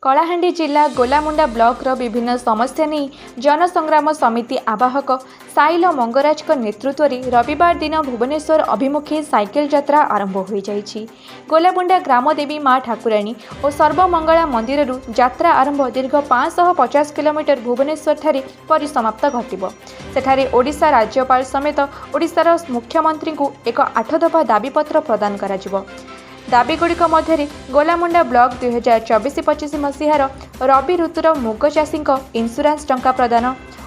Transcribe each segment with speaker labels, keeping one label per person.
Speaker 1: कलाहांडी जिला गोलामुंडा ब्लॉक रो विभिन्न समस्या नहीं जनसंग्राम समिति आवाहक साइल मंगराज नेतृत्व में रविवार दिन भुवनेश्वर अभिमुखी साइकेल यात्रा आरंभ हो जाइछि। गोलामुंडा ग्रामदेवी माँ ठाकुराणी और सर्वमंगला मंदिर यात्रा आरंभ दीर्घ 550 किलोमीटर भुवनेश्वर ठारे परिसमाप्त घटिब। सेठारे ओडिशा राज्यपाल समेत ओडिशार मुख्यमंत्री को एक 8 दफा दाबीपत्र प्रदान कराजिबो। दाबीगुड़िक मध्य गोलामुंडा ब्लॉक 2024-25 मसीहार रबी ऋतुर मुग चाषी इन्शुरांस टंका प्रदान,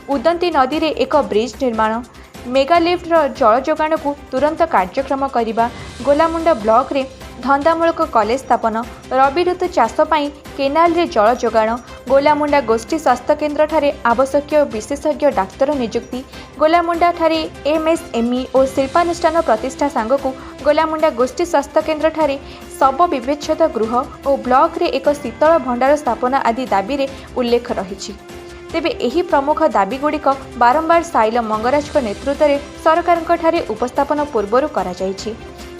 Speaker 1: उदंती नदी में एक ब्रिज निर्माण, मेगालिफ्ट जल जोगाण को तुरंत कार्यक्रम करने, गोलामुंडा ब्लॉक रे धंदामूलक कॉलेज स्थापन, रबी ऋतु चाष पाई केनाल रे जल जोगाण, गोलामुंडा गोष्ठी स्वास्थ्य केन्द्र ठारे आवश्यक विशेषज्ञ डाक्तर नियुक्ति, गोलामुंडा ठारे एमएसएमई और शिल्पानुष्ठान प्रतिष्ठा सांगकू गोलामुंडा गोष्ठी स्वास्थ्य केन्द्र ठारे शव विच्छेद गृह और ब्लॉक रे एक शीतल भंडार स्थापना आदि दाबी रे उल्लेख रही। तेबे एही प्रमुख दाबीगुड़िक बारंबार साइल मंगराज नेतृत्व में सरकार ठारे उपस्थापन पूर्वर करा जायछि।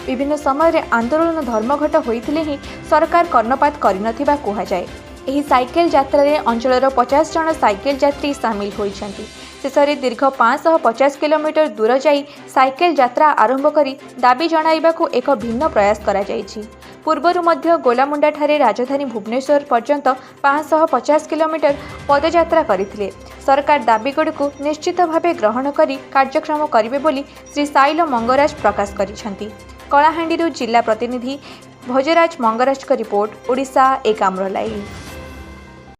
Speaker 1: विभिन्न समय आंदोलन धर्मघट होइथिले ही सरकार कर्णपात करिनथिबा कुहाଯାଏ। एही साइकेल यात्रा रे अंचलर 50 जन साइकेल यात्री सामिल होइछन्ति। शेषरे दीर्घ 550 किलोमीटर दूर जाई साइकेल यात्रा आरंभ करी दाबी जणाइबाकू एक भिन्न प्रयास करा जायछि। पूर्वरु मध्य गोलामुंडा ठारे राजधानी भुवनेश्वर पर्यंत 550 किलोमीटर पदयात्रा करथिले। सरकार दाबीगुड़िकू निश्चित भावे ग्रहण करी कार्यक्रम करिवे बोली श्री साइल मंगराज प्रकाश करिछन्ति। कलाहांडी जिला प्रतिनिधि भोजराज मंगराज का रिपोर्ट, ओडिशा एक आमर लाइव।